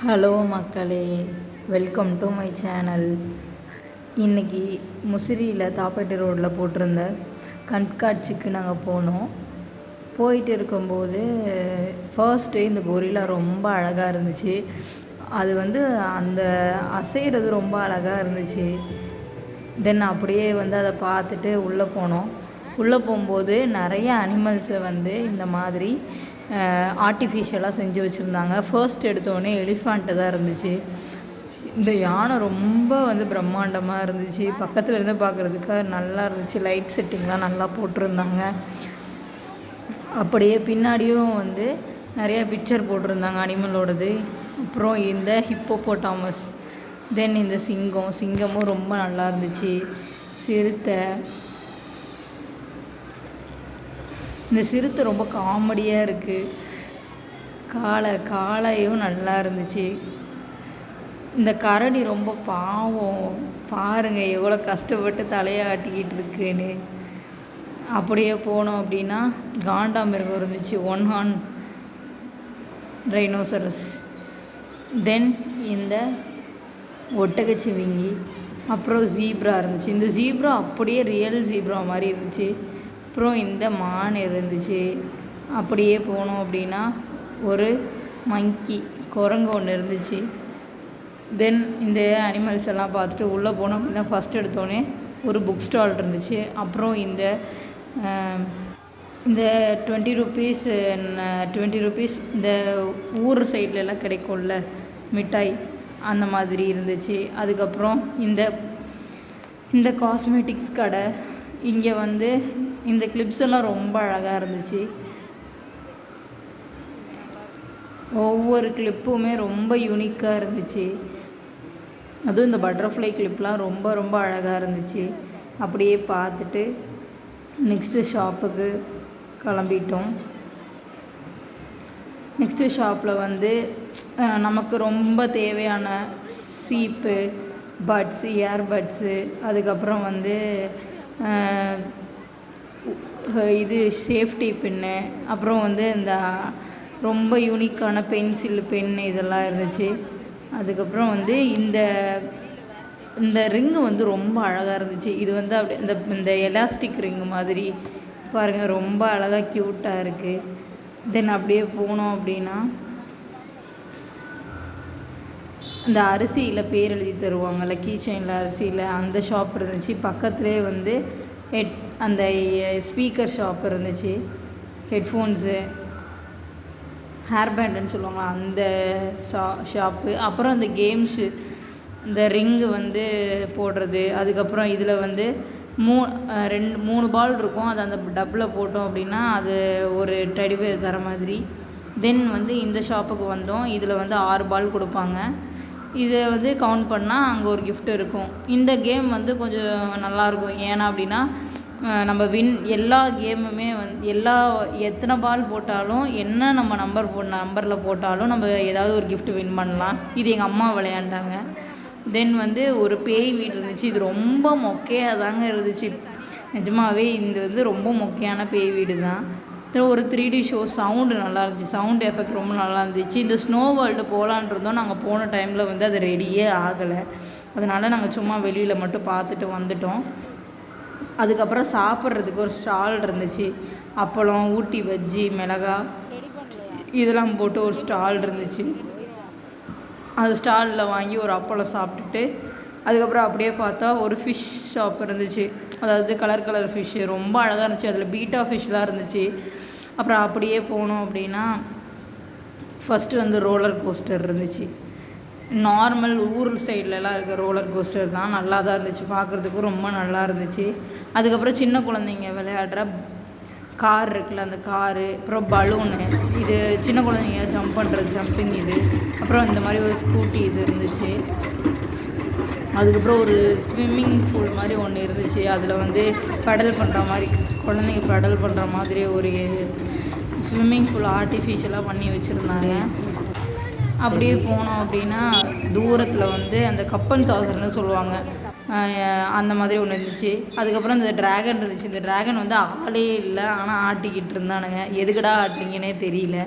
Hello மக்களே, welcome to my channel. இன்றைக்கி முசிறியில் தாப்பேட்டை ரோட்டில் போட்டிருந்த கண்காட்சிக்கு நாங்கள் போனோம். போயிட்டு இருக்கும்போது ஃபர்ஸ்ட்டு இந்த கொரில்லா ரொம்ப அழகாக இருந்துச்சு. அது அந்த அசைகிறது ரொம்ப அழகாக இருந்துச்சு. தென் அப்படியே அதை பார்த்துட்டு உள்ளே போனோம். உள்ளே போகும்போது நிறைய அனிமல்ஸை இந்த மாதிரி ஆர்டிஃபிஷியலாக செஞ்சு வச்சுருந்தாங்க. ஃபர்ஸ்ட் எடுத்தோடனே எலிஃபண்ட்டு தான் இருந்துச்சு. இந்த யானை ரொம்ப பிரம்மாண்டமாக இருந்துச்சு. பக்கத்தில் இருந்து பார்க்குறதுக்கு நல்லா இருந்துச்சு. லைட் செட்டிங்லாம் நல்லா போட்டிருந்தாங்க. அப்படியே பின்னாடியும் நிறைய பிக்சர் போட்டிருந்தாங்க அனிமலோடது. அப்புறம் இந்த ஹிப்போபோட்டாமஸ், தென் இந்த சிங்கமும் ரொம்ப நல்லா இருந்துச்சு. சிறுத்தை, இந்த சிறுத்தை ரொம்ப காமெடியாக இருக்குது. காளையும் நல்லா இருந்துச்சு. இந்த கரடி ரொம்ப பாவம், பாருங்கள் எவ்வளோ கஷ்டப்பட்டு தலையை ஆட்டிக்கிட்டு இருக்குன்னு. அப்படியே போனோம் அப்படின்னா காண்டாமிருகம் இருந்துச்சு, 1 ஹார்ன் ரைனோசரஸ். தென் இந்த ஒட்டகச்சிவிங்கி, அப்புறம் ஜீப்ரா இருந்துச்சு. இந்த ஜீப்ரா அப்படியே ரியல் ஜீப்ரா மாதிரி இருந்துச்சு. அப்புறம் இந்த மான் இருந்துச்சு. அப்படியே போனோம் அப்படின்னா ஒரு மங்கி, குரங்கு ஒன்று இருந்துச்சு. தென் இந்த அனிமல்ஸ் எல்லாம் பார்த்துட்டு உள்ளே போனோம் அப்படின்னா ஃபஸ்ட் எடுத்தோடனே ஒரு புக் ஸ்டால் இருந்துச்சு. அப்புறம் இந்த 20 ருபீஸ் இந்த ஊர் சைட்லலாம் கிடைக்கும்ல மிட்டாய், அந்த மாதிரி இருந்துச்சு. அதுக்கப்புறம் இந்த காஸ்மெட்டிக்ஸ் கடை. இங்கே இந்த கிளிப்ஸ் எல்லாம் ரொம்ப அழகாக இருந்துச்சு. ஒவ்வொரு கிளிப்புமே ரொம்ப யூனிக்காக இருந்துச்சு. அதுவும் இந்த பட்டர்ஃப்ளை கிளிப்லாம் ரொம்ப ரொம்ப அழகாக இருந்துச்சு. அப்படியே பார்த்துட்டு நெக்ஸ்ட்டு ஷாப்புக்கு கிளம்பிட்டோம். நெக்ஸ்ட்டு ஷாப்பில் நமக்கு ரொம்ப தேவையான சீப்பு, பட்ஸு, இயர்பட்ஸு, அதுக்கப்புறம் இது சேஃப்டி பின்னு, அப்புறம் இந்த ரொம்ப யூனிக்கான பென் இதெல்லாம் இருந்துச்சு. அதுக்கப்புறம் இந்த ரிங்கு ரொம்ப அழகாக இருந்துச்சு. இது அப்படி இந்த எலாஸ்டிக் ரிங்கு மாதிரி பாருங்கள், ரொம்ப அழகாக க்யூட்டாக இருக்குது. தென் அப்படியே போனோம் அப்படின்னா இந்த அரிசியில் பேர் எழுதி தருவாங்கள்ல, கீச்சைனில் அரிசியில், அந்த ஷாப் இருந்துச்சு. பக்கத்துலேயே அந்த ஸ்பீக்கர் ஷாப் இருந்துச்சு. ஹெட்ஃபோன்ஸு, ஹேர் பேண்டுன்னு சொல்லுவாங்க, அந்த ஷாப்பு. அப்புறம் இந்த கேம்ஸு, இந்த ரிங்கு போடுறது. அதுக்கப்புறம் இதில் 3 பால் இருக்கும். அது அந்த டப்பில் போட்டோம் அப்படின்னா அது ஒரு டெடிபேர் தர மாதிரி. தென் இந்த ஷாப்புக்கு வந்தோம். இதில் 6 பால் கொடுப்பாங்க. இதை கவுண்ட் பண்ணால் அங்கே ஒரு கிஃப்ட் இருக்கும். இந்த கேம் கொஞ்சம் நல்லாயிருக்கும். ஏன்னா அப்படின்னா நம்ம எல்லா கேமுமே எத்தனை பால் போட்டாலும், என்ன நம்ம நம்பரில் போட்டாலும் நம்ம ஏதாவது ஒரு கிஃப்ட் வின் பண்ணலாம். இது எங்கள் அம்மா விளையாண்டாங்க. தென் ஒரு பேய் வீடு இருந்துச்சு. இது ரொம்ப மொக்கையாக தாங்க இருந்துச்சு. நிஜமாகவே இந்த ரொம்ப மொக்கையான பேய் வீடு தான். ஒரு 3D ஷோ, சவுண்டு நல்லா இருந்துச்சு. சவுண்ட் எஃபெக்ட் ரொம்ப நல்லா இருந்துச்சு. இந்த ஸ்னோ வேர்ல்டு போகலான் இருந்தோம். நாங்கள் போன டைமில் அது ரெடியே ஆகலை. அதனால் நாங்கள் சும்மா வெளியில் மட்டும் பார்த்துட்டு வந்துட்டோம். அதுக்கப்புறம் சாப்பிட்றதுக்கு ஒரு ஸ்டால் இருந்துச்சு. அப்பளம், ஊட்டி பஜ்ஜி, மிளகா இதெல்லாம் போட்டு ஒரு ஸ்டால் இருந்துச்சு. அது ஸ்டாலில் வாங்கி ஒரு அப்பளம் சாப்பிட்டுட்டு அதுக்கப்புறம் அப்படியே பார்த்தா ஒரு ஃபிஷ் ஷாப் இருந்துச்சு. அதாவது கலர் ஃபிஷ்ஷு ரொம்ப அழகாக இருந்துச்சு. அதில் பீட்டா ஃபிஷ்லாம் இருந்துச்சு. அப்புறம் அப்படியே போனோம் அப்படின்னா ஃபஸ்ட்டு ரோலர் கோஸ்டர் இருந்துச்சு. நார்மல் ஊர் சைட்லலாம் இருக்க ரோலர் கோஸ்டர் தான், நல்லா தான் இருந்துச்சு. பார்க்குறதுக்கும் ரொம்ப நல்லா இருந்துச்சு. அதுக்கப்புறம் சின்ன குழந்தைங்க விளையாடுற கார் இருக்குல்ல, அந்த காரு, அப்புறம் பலூனு, இது சின்ன குழந்தைங்க ஜம்ப் பண்ணுறது ஜம்பிங் இது. அப்புறம் இந்த மாதிரி ஒரு ஸ்கூட்டி இது இருந்துச்சு. அதுக்கப்புறம் ஒரு ஸ்விம்மிங் பூல் மாதிரி ஒன்று இருந்துச்சு. அதில் பெடல் பண்ணுற மாதிரி, குழந்தைங்க பெடல் பண்ணுற மாதிரி ஒரு ஸ்விம்மிங் பூல் ஆர்டிஃபிஷியலாக பண்ணி வச்சுருந்தாங்க. அப்படியே போனோம் அப்படின்னா தூரத்தில் அந்த கப்பன் சாசர்னு சொல்லுவாங்க, அந்த மாதிரி ஒன்று இருந்துச்சு. அதுக்கப்புறம் இந்த ட்ராகன் இருந்துச்சு. இந்த ட்ராகன் ஆளே இல்லை, ஆனால் ஆட்டிக்கிட்டு இருந்தானுங்க. எதுக்கடா ஆட்டிங்கன்னே தெரியல.